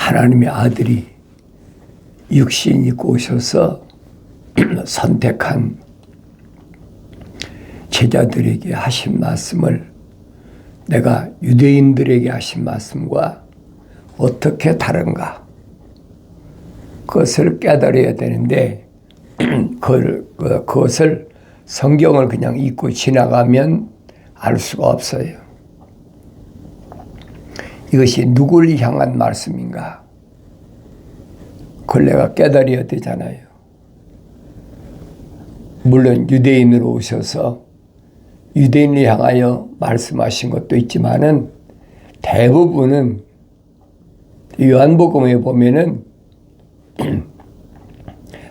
하나님의 아들이 육신 입고 오셔서 선택한 제자들에게 하신 말씀을 내가 유대인들에게 하신 말씀과 어떻게 다른가, 그것을 깨달아야 되는데 그것을 성경을 그냥 읽고 지나가면 알 수가 없어요. 이것이 누구를 향한 말씀인가, 그걸 내가 깨달아야 되잖아요. 물론 유대인으로 오셔서 유대인을 향하여 말씀하신 것도 있지만은 대부분은 요한복음에 보면은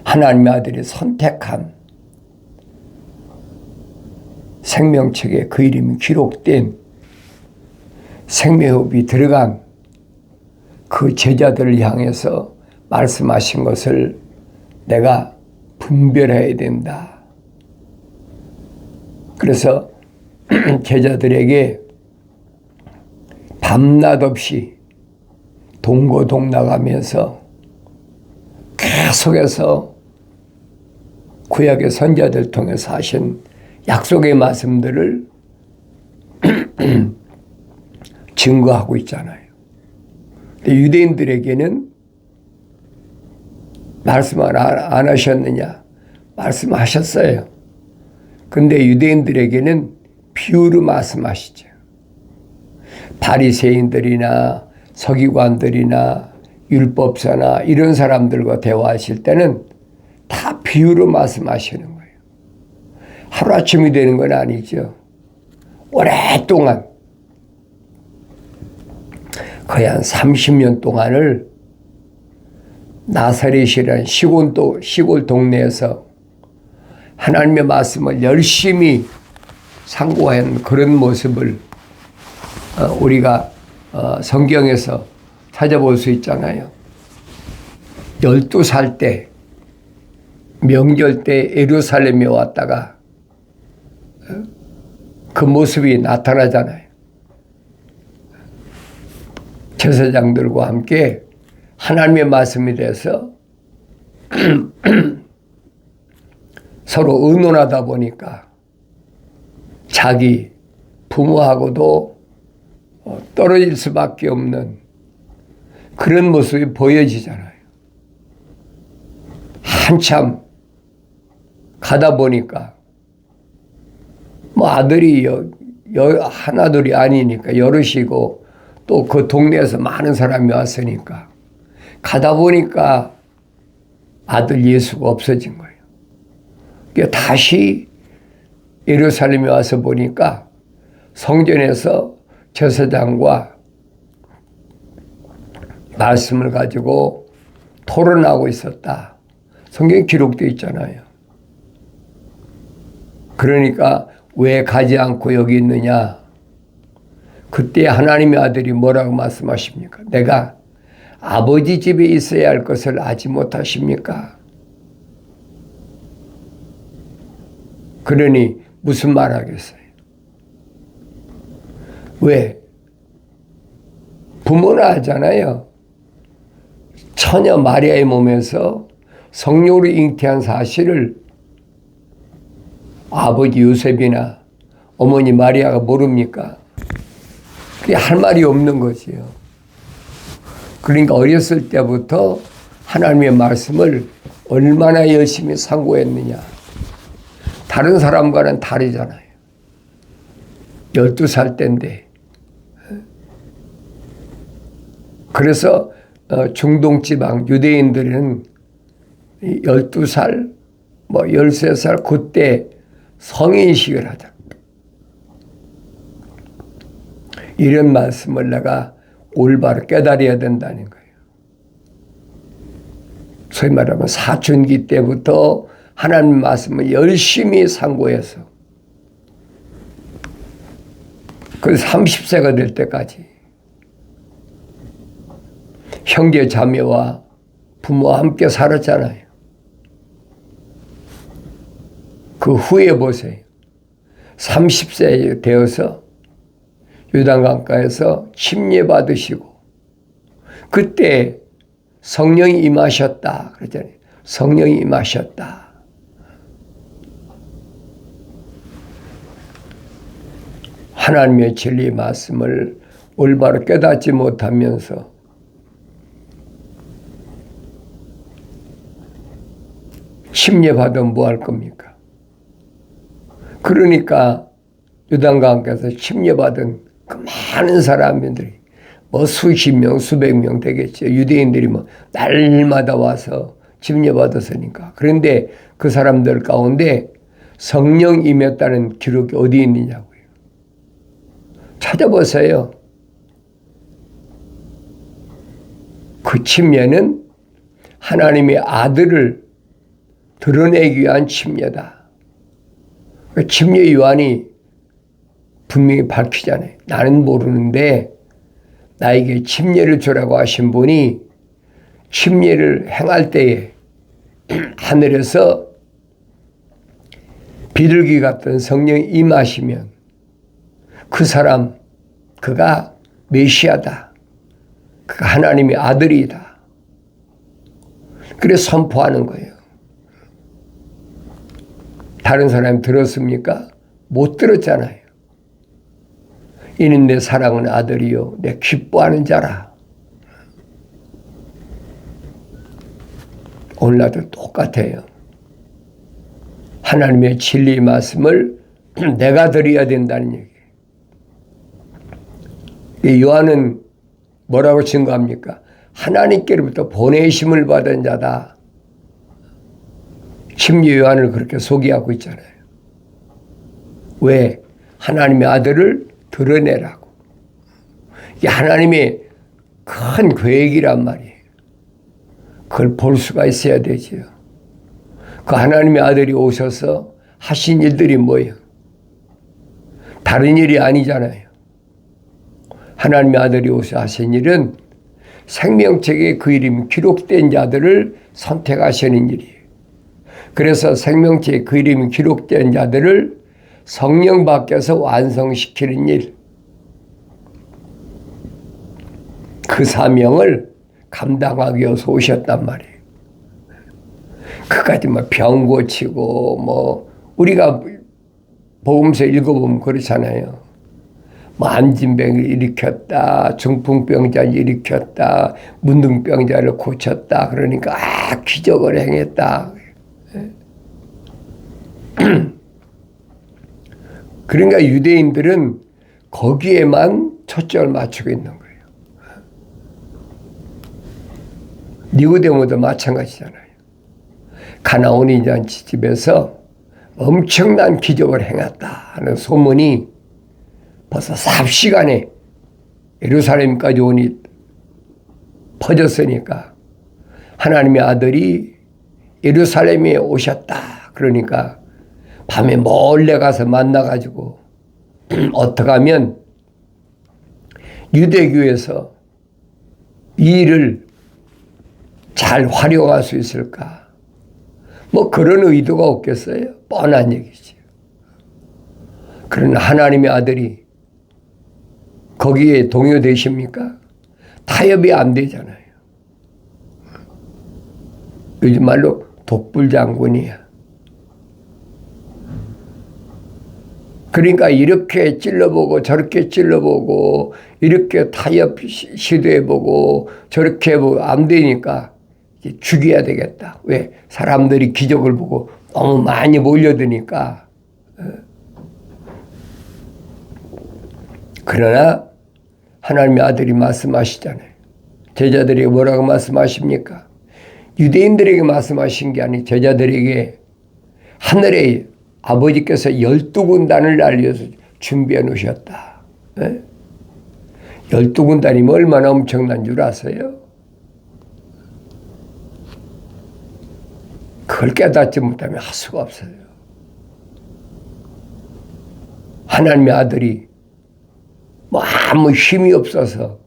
하나님의 아들이 선택한 생명책에 그 이름이 기록된 생명호흡이 들어간 그 제자들을 향해서 말씀하신 것을 내가 분별해야 된다. 그래서 제자들에게 밤낮 없이 동고동락하면서 계속해서 구약의 선자들 통해서 하신 약속의 말씀들을 증거하고 있잖아요. 유대인들에게는 말씀을 안 하셨느냐? 말씀하셨어요. 근데 유대인들에게는 비유로 말씀하시죠. 바리새인들이나 서기관들이나 율법사나 이런 사람들과 대화하실 때는 다 비유로 말씀하시는 거예요. 하루아침이 되는 건 아니죠. 오랫동안 거의 한 30년 동안을 나사렛이라는 시골 동네에서 하나님의 말씀을 열심히 상고한 그런 모습을 우리가 성경에서 찾아볼 수 있잖아요. 12살 때 명절 때 예루살렘에 왔다가 그 모습이 나타나잖아요. 제사장들과 함께 하나님의 말씀에 대해서 서로 의논하다 보니까 자기 부모하고도 떨어질 수밖에 없는 그런 모습이 보여지잖아요. 한참 가다 보니까 뭐 아들이 하나둘이 아니니까 여럿이고 또 그 동네에서 많은 사람이 왔으니까 가다 보니까 아들 예수가 없어진 거예요. 그러니까 다시 예루살렘에 와서 보니까 성전에서 제사장과 말씀을 가지고 토론하고 있었다. 성경에 기록되어 있잖아요. 그러니까 왜 가지 않고 여기 있느냐? 그때 하나님의 아들이 뭐라고 말씀하십니까? 내가 아버지 집에 있어야 할 것을 알지 못하십니까? 그러니 무슨 말 하겠어요? 왜? 부모는 알잖아요. 처녀 마리아의 몸에서 성령으로 잉태한 사실을 아버지 요셉이나 어머니 마리아가 모릅니까? 그게 할 말이 없는 거지요. 그러니까 어렸을 때부터 하나님의 말씀을 얼마나 열심히 상고했느냐. 다른 사람과는 다르잖아요. 12살 때인데. 그래서 중동 지방 유대인들은 12살, 13살 그때 성인식을 하자. 이런 말씀을 내가 올바로 깨달아야 된다는 거예요. 소위 말하면 사춘기 때부터 하나님 말씀을 열심히 상고해서 그 30세가 될 때까지 형제 자매와 부모와 함께 살았잖아요. 그 후에 보세요. 30세 되어서 요단강가에서 침례 받으시고 그때 성령이 임하셨다 그러잖아요. 성령이 임하셨다. 하나님의 진리의 말씀을 올바로 깨닫지 못하면서 침례받으면 뭐 할 겁니까? 그러니까 요단강가에서 침례받은 그 많은 사람들이 뭐 수십 명, 수백 명 되겠죠. 유대인들이 뭐 날마다 와서 침례받았으니까. 그런데 그 사람들 가운데 성령 임했다는 기록이 어디 있느냐고요. 찾아보세요. 그 침례는 하나님의 아들을 드러내기 위한 침례다. 침례 요한이 분명히 밝히잖아요. 나는 모르는데 나에게 침례를 주라고 하신 분이 침례를 행할 때에 하늘에서 비둘기 같은 성령이 임하시면 그 사람, 그가 메시아다. 그가 하나님의 아들이다. 그래서 선포하는 거예요. 다른 사람이 들었습니까? 못 들었잖아요. 이는 내 사랑하는 아들이요 내 기뻐하는 자라. 오늘날도 똑같아요. 하나님의 진리의 말씀을 내가 드려야 된다는 얘기예요. 요한은 뭐라고 증거합니까? 하나님께로부터 보내심을 받은 자다. 침례 요한을 그렇게 소개하고 있잖아요. 왜? 하나님의 아들을 드러내라고. 이게 하나님의 큰 계획이란 말이에요. 그걸 볼 수가 있어야 되지요. 그 하나님의 아들이 오셔서 하신 일들이 뭐예요? 다른 일이 아니잖아요. 하나님의 아들이 오셔서 하신 일은 생명책에 그 이름이 기록된 자들을 선택하시는 일이에요. 그래서 생명책에 그 이름이 기록된 자들을 성령 밖에서 완성시키는 일. 그 사명을 감당하기 위해서 오셨단 말이에요. 그까지 뭐 병 고치고 뭐 우리가 복음서 읽어보면 그렇잖아요. 뭐 안진병을 일으켰다, 중풍병자를 일으켰다, 문둥병자를 고쳤다. 그러니까 기적을 행했다. 그러니까 유대인들은 거기에만 초점을 맞추고 있는 거예요. 니고데모도 마찬가지잖아요. 가나온 잔치집에서 엄청난 기적을 행했다 하는 소문이 벌써 삽시간에 예루살렘까지 오니 퍼졌으니까 하나님의 아들이 예루살렘에 오셨다. 그러니까 밤에 몰래 가서 만나가지고 어떻게 하면 유대교에서 이 일을 잘 활용할 수 있을까? 뭐 그런 의도가 없겠어요? 뻔한 얘기지. 그러나 하나님의 아들이 거기에 동요되십니까? 타협이 안 되잖아요. 요즘 말로 독불장군이야. 그러니까 이렇게 찔러보고 저렇게 찔러보고 이렇게 타협 시도해보고 저렇게 해보고 안 되니까 죽여야 되겠다. 왜? 사람들이 기적을 보고 너무 많이 몰려드니까. 그러나 하나님의 아들이 말씀하시잖아요. 제자들에게 뭐라고 말씀하십니까? 유대인들에게 말씀하신 게 아니 제자들에게 하늘에 아버지께서 12군단을 알려서 준비해 놓으셨다. 12군단이면 얼마나 엄청난 줄 아세요? 그걸 깨닫지 못하면 할 수가 없어요. 하나님의 아들이 뭐 아무 힘이 없어서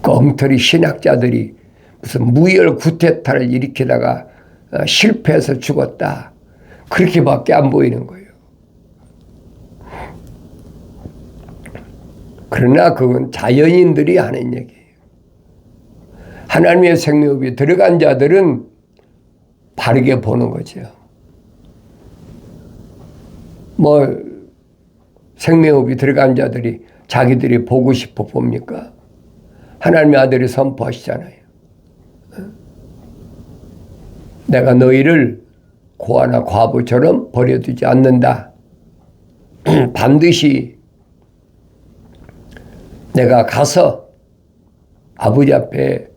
그 엉터리 신학자들이 무슨 무혈 구테타를 일으키다가 실패해서 죽었다. 그렇게밖에 안 보이는 거예요. 그러나 그건 자연인들이 하는 얘기예요. 하나님의 생명이 들어간 자들은 바르게 보는 거죠. 생명이 들어간 자들이 자기들이 보고 싶어 봅니까? 하나님의 아들이 선포하시잖아요. 내가 너희를 고아나 과부처럼 버려두지 않는다. 반드시 내가 가서 아버지 앞에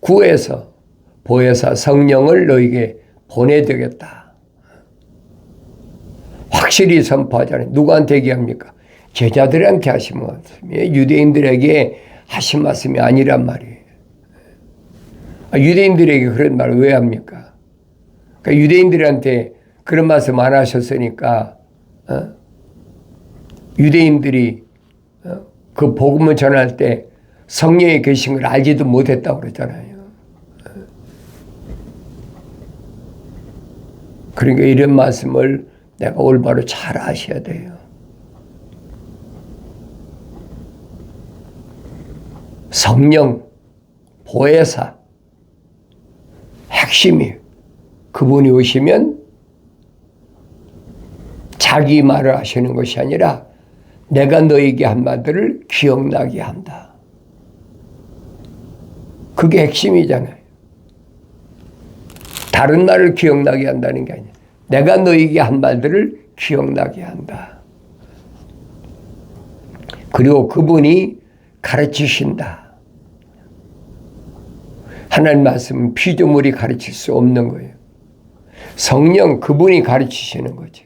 구해서 보혜사 성령을 너에게 보내드리겠다. 확실히 선포하잖아요. 누구한테 얘기합니까? 제자들한테 하신 말씀이에요. 유대인들에게 하신 말씀이 아니란 말이에요. 유대인들에게 그런 말을 왜 합니까? 그러니까 유대인들한테 그런 말씀 안 하셨으니까 유대인들이 그 복음을 전할 때 성령이 계신 걸 알지도 못했다고 그러잖아요. 그러니까 이런 말씀을 내가 올바로 잘 아셔야 돼요. 성령, 보혜사, 핵심이 그분이 오시면 자기 말을 하시는 것이 아니라 내가 너에게 한 말들을 기억나게 한다. 그게 핵심이잖아요. 다른 말을 기억나게 한다는 게 아니야. 내가 너에게 한 말들을 기억나게 한다. 그리고 그분이 가르치신다. 하나님 말씀은 피조물이 가르칠 수 없는 거예요. 성령 그분이 가르치시는 거죠.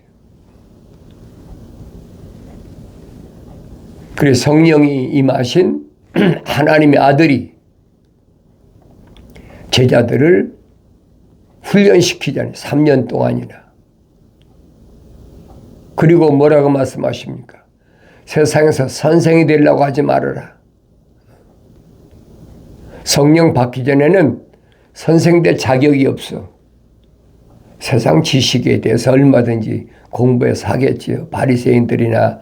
그래서 성령이 임하신 하나님의 아들이 제자들을 훈련시키잖아요. 3년 동안이나. 그리고 뭐라고 말씀하십니까? 세상에서 선생이 되려고 하지 말아라. 성령 받기 전에는 선생 될 자격이 없어. 세상 지식에 대해서 얼마든지 공부해서 하겠지요. 바리새인들이나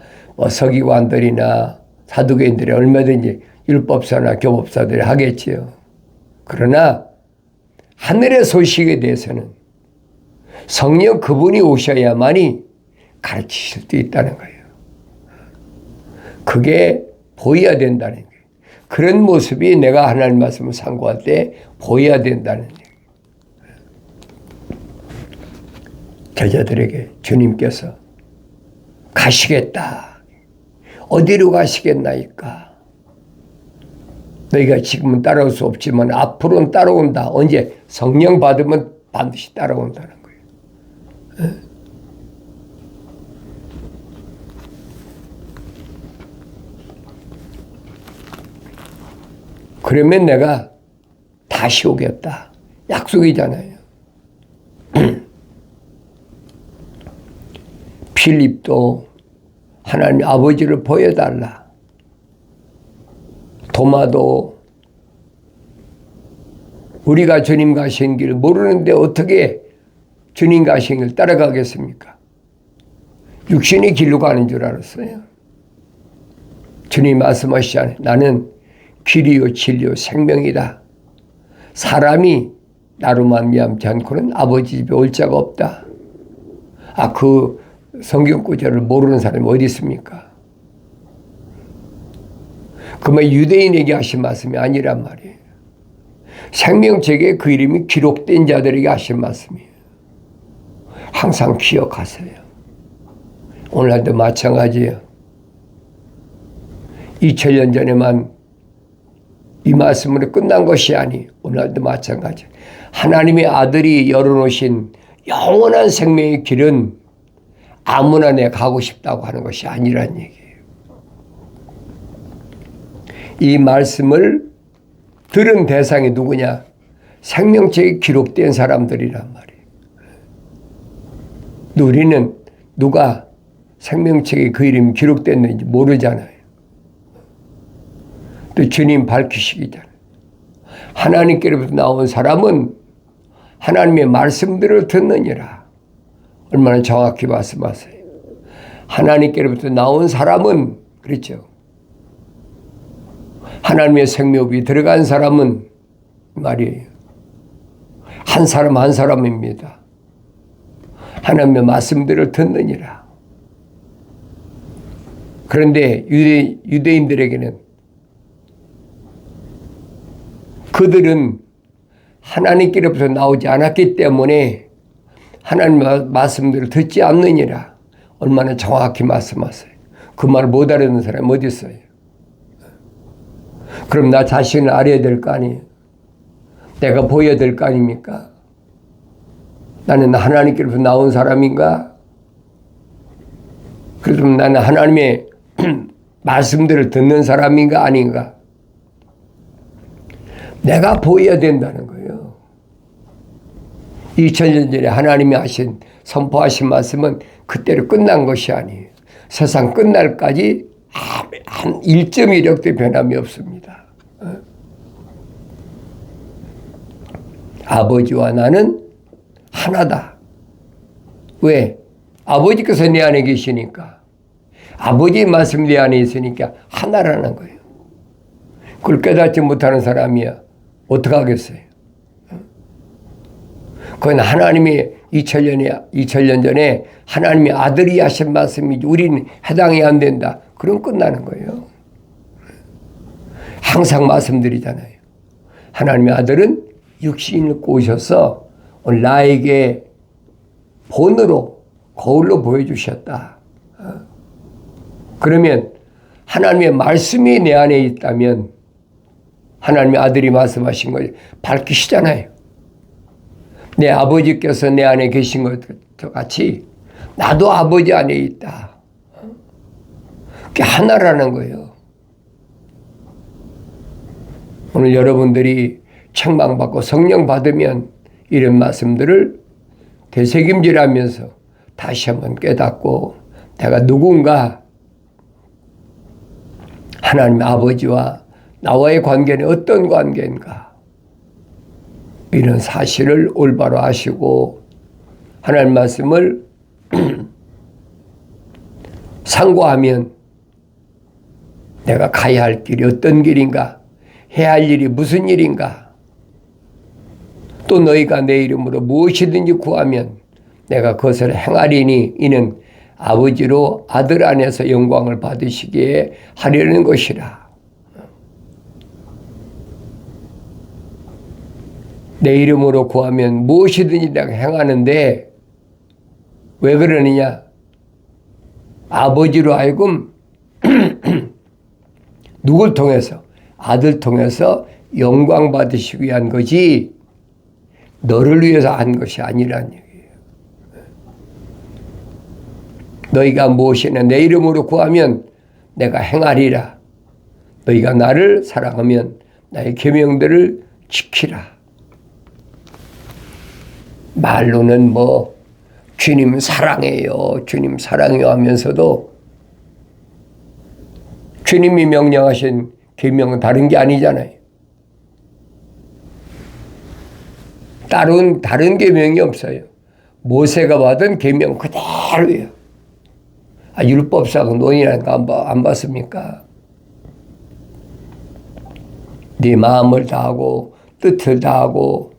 서기관들이나 사두개인들이 얼마든지 율법사나 교법사들이 하겠지요. 그러나 하늘의 소식에 대해서는 성령 그분이 오셔야만이 가르치실 수 있다는 거예요. 그게 보여야 된다는 거예요. 그런 모습이 내가 하나님 말씀을 상고할 때 보여야 된다는 얘기예요. 제자들에게 주님께서 가시겠다. 어디로 가시겠나이까? 너희가 지금은 따라올 수 없지만 앞으로는 따라온다. 언제? 성령 받으면 반드시 따라온다는 거예요. 그러면 내가 다시 오겠다. 약속이잖아요. 필립도 하나님 아버지를 보여달라. 도마도 우리가 주님 가신 길 모르는데 어떻게 주님 가신 길 따라가겠습니까? 육신의 길로 가는 줄 알았어요. 주님 말씀하시잖아요. 나는 길이요 진리요 생명이다. 사람이 나로 말미암지 않고는 아버지 집에 올 자가 없다. 그 성경 구절을 모르는 사람이 어디 있습니까? 그러면 유대인에게 하신 말씀이 아니란 말이에요. 생명책에 그 이름이 기록된 자들에게 하신 말씀이에요. 항상 기억하세요. 오늘도 마찬가지예요. 2000년 전에만 이 말씀으로 끝난 것이 아니 오늘도 마찬가지. 하나님의 아들이 열어놓으신 영원한 생명의 길은 아무나 내 가고 싶다고 하는 것이 아니란 얘기예요. 이 말씀을 들은 대상이 누구냐? 생명책에 기록된 사람들이란 말이에요. 우리는 누가 생명책에 그 이름이 기록됐는지 모르잖아요. 또 주님 밝히시기잖아요. 하나님께로부터 나온 사람은 하나님의 말씀들을 듣느니라. 얼마나 정확히 말씀하세요. 하나님께로부터 나온 사람은 그렇죠. 하나님의 생명이 들어간 사람은 말이에요. 한 사람 한 사람입니다. 하나님의 말씀들을 듣느니라. 그런데 유대인들에게는 그들은 하나님께로부터 나오지 않았기 때문에 하나님의 말씀들을 듣지 않느니라. 얼마나 정확히 말씀하세요. 그 말 못 알아듣는 사람이 어디 있어요? 그럼 나 자신을 알아야 될 거 아니에요. 내가 보여야 될 거 아닙니까? 나는 하나님께로부터 나온 사람인가? 그럼 나는 하나님의 말씀들을 듣는 사람인가 아닌가? 내가 보여야 된다는 거예요. 2000년 전에 하나님이 선포하신 말씀은 그때로 끝난 것이 아니에요. 세상 끝날까지 한 1.1억도 변함이 없습니다. 아버지와 나는 하나다. 왜? 아버지께서 내 안에 계시니까. 아버지의 말씀이 내 안에 있으니까 하나라는 거예요. 그걸 깨닫지 못하는 사람이야 어떡하겠어요? 그건 하나님이 2000년 전에 하나님의 아들이 하신 말씀이 우리는 해당이 안 된다. 그럼 끝나는 거예요. 항상 말씀드리잖아요. 하나님의 아들은 육신을 입고 오셔서 오늘 나에게 본으로 거울로 보여주셨다. 그러면 하나님의 말씀이 내 안에 있다면 하나님의 아들이 말씀하신 걸 밝히시잖아요. 내 아버지께서 내 안에 계신 것과 같이 나도 아버지 안에 있다. 그게 하나라는 거예요. 오늘 여러분들이 책망받고 성령 받으면 이런 말씀들을 되새김질하면서 다시 한번 깨닫고 내가 누군가 하나님 아버지와 나와의 관계는 어떤 관계인가 이런 사실을 올바로 아시고 하나님 말씀을 상고하면 내가 가야 할 길이 어떤 길인가, 해야 할 일이 무슨 일인가, 또 너희가 내 이름으로 무엇이든지 구하면 내가 그것을 행하리니 이는 아버지로 아들 안에서 영광을 받으시기에 하려는 것이라. 내 이름으로 구하면 무엇이든지 내가 행하는데 왜 그러느냐? 아버지로 하여금 누굴 통해서? 아들 통해서 영광 받으시기 위한 거지 너를 위해서 한 것이 아니라는 얘기예요. 너희가 무엇이나 내 이름으로 구하면 내가 행하리라. 너희가 나를 사랑하면 나의 계명들을 지키라. 말로는 주님 사랑해요. 주님 사랑해요 하면서도 주님이 명령하신 계명은 다른 게 아니잖아요. 다른 계명이 없어요. 모세가 받은 계명 그대로예요. 율법사가 논의라는 거 안 봤습니까? 네 마음을 다하고 뜻을 다하고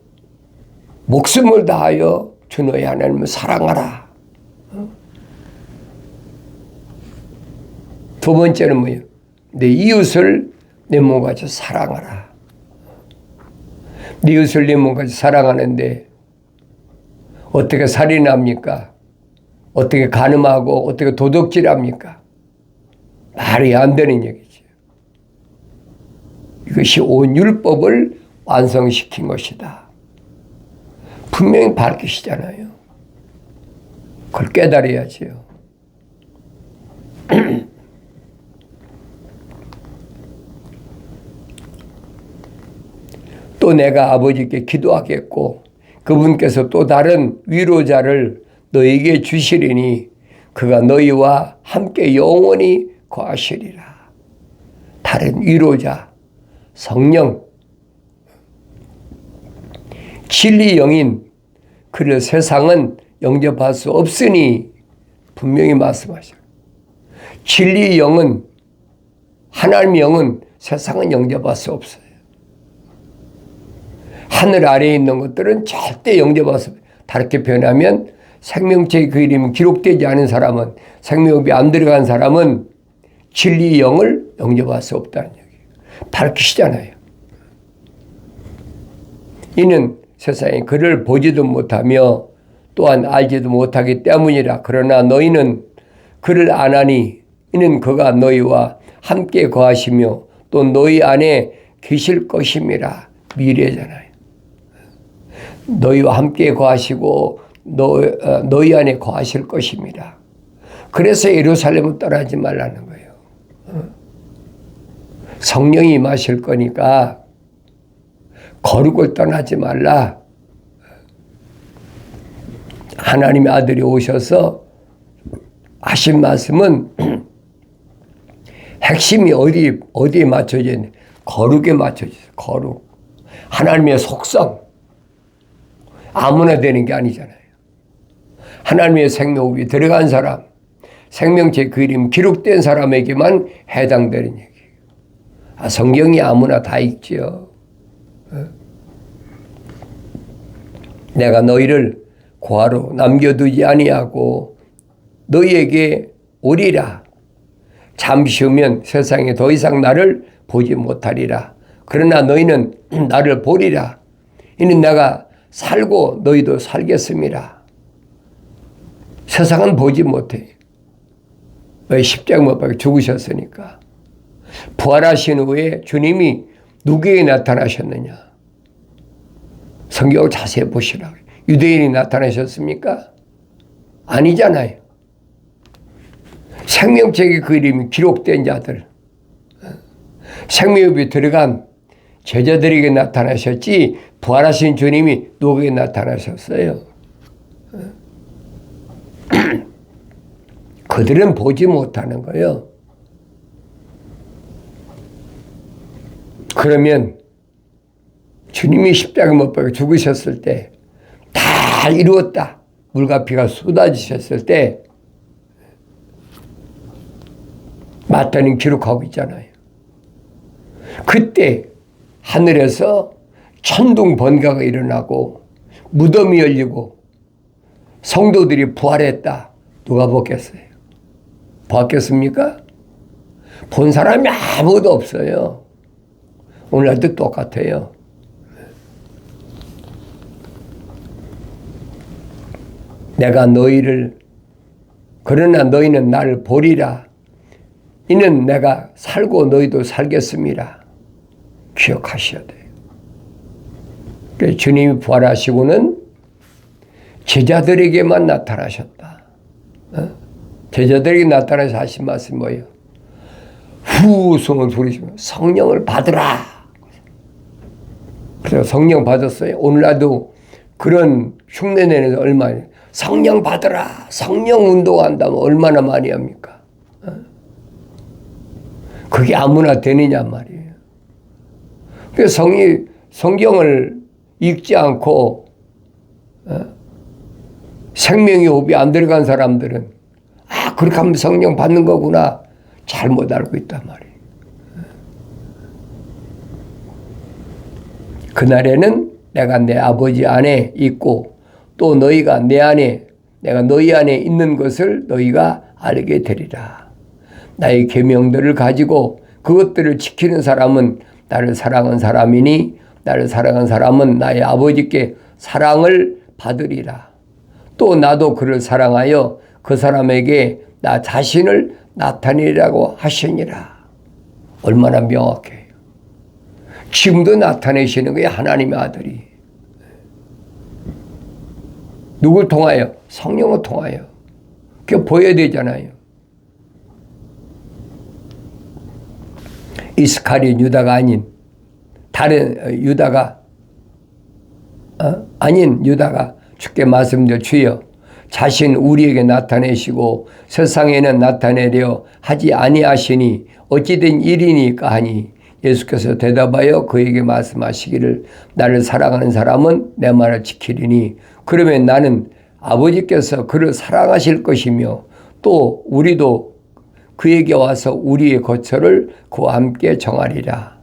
목숨을 다하여 주 너의 하나님을 사랑하라. 두 번째는 뭐예요? 내 이웃을 내 몸같이 사랑하라. 내 이웃을 내 몸같이 사랑하는데 어떻게 살인합니까? 어떻게 간음하고 어떻게 도둑질합니까? 말이 안 되는 얘기죠. 이것이 온 율법을 완성시킨 것이다. 분명히 밝히시잖아요. 그걸 깨달아야지요. 또 내가 아버지께 기도하겠고 그분께서 또 다른 위로자를 너에게 주시리니 그가 너희와 함께 영원히 거하시리라. 다른 위로자, 성령, 진리 영인 그를 세상은 영접할 수 없으니 분명히 말씀하셔요. 진리 영은 하나님의 영은 세상은 영접할 수 없어요. 하늘 아래에 있는 것들은 절대 영접해서 다르게 표현하면 생명책의 그 이름이 기록되지 않은 사람은, 생명이 안 들어간 사람은 진리의 영을 영접할 수 없다는 얘기예요. 밝히시잖아요. 이는 세상에 그를 보지도 못하며 또한 알지도 못하기 때문이라. 그러나 너희는 그를 아나니 이는 그가 너희와 함께 거하시며 또 너희 안에 계실 것임이라. 미래잖아요. 너희와 함께 거하시고 너희 안에 거하실 것입니다. 그래서 예루살렘을 떠나지 말라는 거예요. 성령이 임하실 거니까 거룩을 떠나지 말라. 하나님의 아들이 오셔서 하신 말씀은 핵심이 어디에 맞춰져 있는? 거룩에 맞춰져 있어요. 거룩. 하나님의 속성. 아무나 되는 게 아니잖아요. 하나님의 생명이 들어간 사람, 생명체 그 이름 기록된 사람에게만 해당되는 얘기예요. 성경이 아무나 다 읽지요. 내가 너희를 고아로 남겨두지 아니하고 너희에게 오리라. 잠시 후면 세상에 더 이상 나를 보지 못하리라. 그러나 너희는 나를 보리라. 이는 내가 살고 너희도 살겠습니다. 세상은 보지 못해. 왜? 십자가 못 박혀 죽으셨으니까. 부활하신 후에 주님이 누구에게 나타나셨느냐? 성경을 자세히 보시라고. 유대인이 나타나셨습니까? 아니잖아요. 생명책의 그 이름이 기록된 자들, 생명이 들어간 제자들에게 나타나셨지 부활하신 주님이 누구에게 나타나셨어요? 그들은 보지 못하는 거예요. 그러면 주님이 십자가 못 박혀 죽으셨을 때 다 이루었다. 물과 피가 쏟아지셨을 때 마태는 기록하고 있잖아요. 그때 하늘에서 천둥 번개가 일어나고 무덤이 열리고 성도들이 부활했다. 누가 보겠어요? 봤겠습니까? 본 사람이 아무도 없어요. 오늘날도 똑같아요. 내가 너희를, 그러나 너희는 나를 보리라. 이는 내가 살고 너희도 살겠습니다. 기억하셔야 돼요. 그래서 주님이 부활하시고는 제자들에게만 나타나셨다. 제자들에게 나타나서 하신 말씀이 뭐예요? 후성을 부르시면 성령을 받으라. 그래서 성령 받았어요. 오늘날도 그런 흉내내는 얼마나 성령 받으라. 성령 운동한다면 얼마나 많이 합니까? 그게 아무나 되느냐 말이에요. 그래서 성경을 읽지 않고 생명의 호흡이 안 들어간 사람들은 그렇게 하면 성령 받는 거구나. 잘못 알고 있단 말이에요. 그날에는 내가 내 아버지 안에 있고 또 너희가 내 안에, 내가 너희 안에 있는 것을 너희가 알게 되리라. 나의 계명들을 가지고 그것들을 지키는 사람은 나를 사랑한 사람이니 나를 사랑한 사람은 나의 아버지께 사랑을 받으리라. 또 나도 그를 사랑하여 그 사람에게 나 자신을 나타내리라고 하시니라. 얼마나 명확해요. 지금도 나타내시는 거예요. 하나님의 아들이. 누굴 통하여? 성령을 통하여. 그게 보여야 되잖아요. 이스카리온 유다가 아닌 다른 유다가 아닌 유다가 주께 말씀드려 주여 자신 우리에게 나타내시고 세상에는 나타내려 하지 아니하시니 어찌된 일이니까 하니 예수께서 대답하여 그에게 말씀하시기를 나를 사랑하는 사람은 내 말을 지키리니 그러면 나는 아버지께서 그를 사랑하실 것이며 또 우리도 그에게 와서 우리의 거처를 그와 함께 정하리라.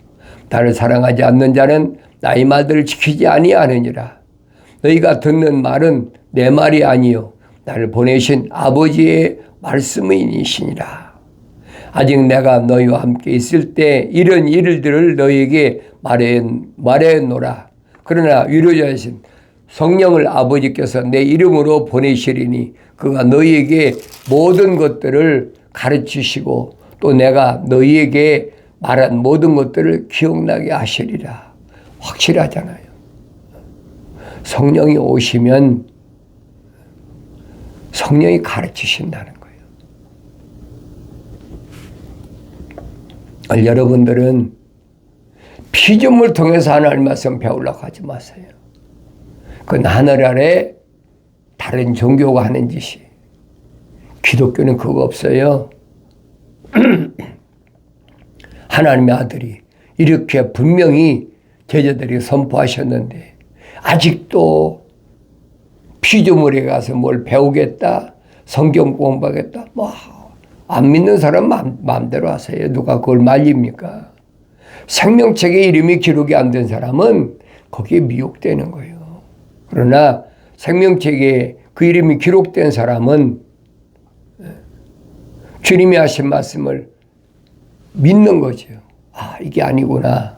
나를 사랑하지 않는 자는 나의 말들을 지키지 아니하느니라. 너희가 듣는 말은 내 말이 아니요 나를 보내신 아버지의 말씀이니시니라. 아직 내가 너희와 함께 있을 때 이런 일들을 너희에게 말해노라. 그러나 위로자이신 성령을 아버지께서 내 이름으로 보내시리니 그가 너희에게 모든 것들을 가르치시고 또 내가 너희에게 말한 모든 것들을 기억나게 하시리라. 확실하잖아요. 성령이 오시면 성령이 가르치신다는 거예요. 여러분들은 피조물 통해서 하나님 말씀 배우려고 하지 마세요. 그건 하늘 아래 다른 종교가 하는 짓이. 기독교는 그거 없어요. 하나님의 아들이 이렇게 분명히 제자들이 선포하셨는데 아직도 피조물에 가서 뭘 배우겠다, 성경 공부하겠다, 안 믿는 사람 마음대로 하세요. 누가 그걸 말립니까? 생명책에 이름이 기록이 안 된 사람은 거기에 미혹되는 거예요. 그러나 생명책에 그 이름이 기록된 사람은 주님이 하신 말씀을 믿는 거죠. 아, 이게 아니구나.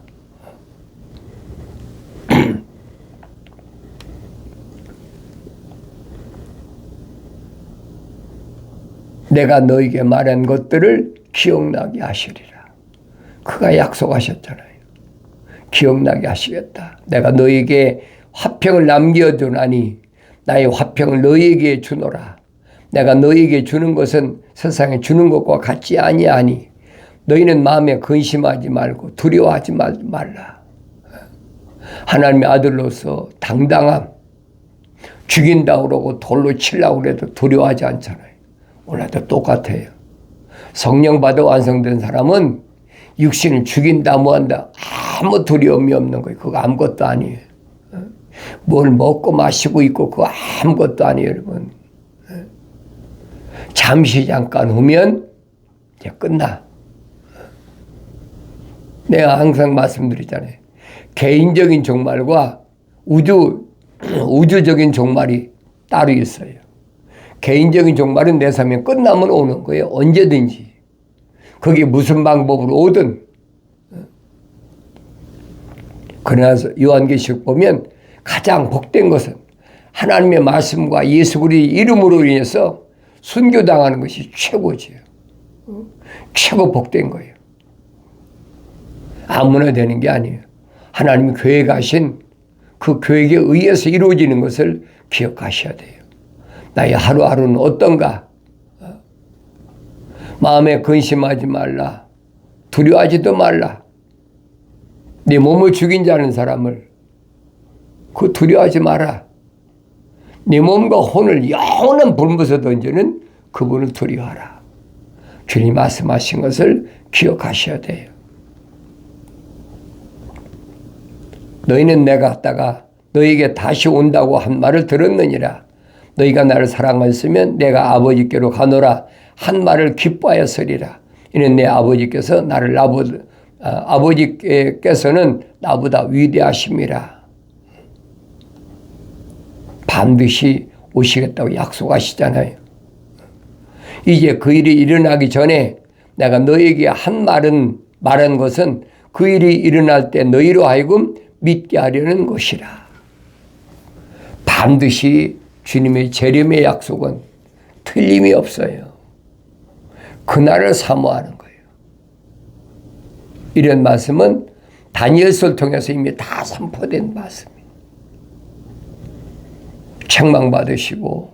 내가 너에게 말한 것들을 기억나게 하시리라. 그가 약속하셨잖아요. 기억나게 하시겠다. 내가 너에게 화평을 남겨두나니 나의 화평을 너에게 주노라. 내가 너에게 주는 것은 세상에 주는 것과 같지 아니하니 너희는 마음에 근심하지 말고 두려워하지 말라. 하나님의 아들로서 당당함, 죽인다고 그러고 돌로 치려고 그래도 두려워하지 않잖아요. 오늘도 똑같아요. 성령 받아 완성된 사람은 육신을 죽인다 뭐한다 아무 두려움이 없는 거예요. 그거 아무것도 아니에요. 뭘 먹고 마시고 있고 그거 아무것도 아니에요. 여러분. 잠깐 후면 이제 끝나. 내가 항상 말씀드리잖아요. 개인적인 종말과 우주적인 종말이 따로 있어요. 개인적인 종말은 내 삶에 끝나면 오는 거예요. 언제든지. 그게 무슨 방법으로 오든. 그러나서 요한계시록 보면 가장 복된 것은 하나님의 말씀과 예수 그리스도의 이름으로 인해서 순교당하는 것이 최고지요. 최고 복된 거예요. 아무나 되는 게 아니에요. 하나님이 계획하신 그 계획에 의해서 이루어지는 것을 기억하셔야 돼요. 나의 하루하루는 어떤가? 마음에 근심하지 말라. 두려워하지도 말라. 네 몸을 죽인 자는 사람을 그 두려워하지 마라. 네 몸과 혼을 영원한 불못에 던지는 그분을 두려워하라. 주님 말씀하신 것을 기억하셔야 돼요. 너희는 내가 갔다가 너희에게 다시 온다고 한 말을 들었느니라. 너희가 나를 사랑하였으면 내가 아버지께로 가노라 한 말을 기뻐하였으리라. 이는 내 아버지께서 아버지께서는 나보다 위대하심이라. 반드시 오시겠다고 약속하시잖아요. 이제 그 일이 일어나기 전에 내가 너에게 말한 것은 그 일이 일어날 때 너희로 하여금 믿게 하려는 것이라. 반드시 주님의 재림의 약속은 틀림이 없어요. 그날을 사모하는 거예요. 이런 말씀은 다니엘서를 통해서 이미 다 선포된 말씀이에요. 책망받으시고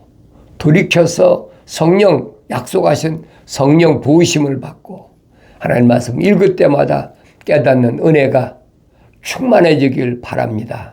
돌이켜서 성령 약속하신 성령 부으심을 받고 하나님 말씀 읽을 때마다 깨닫는 은혜가 충만해지길 바랍니다.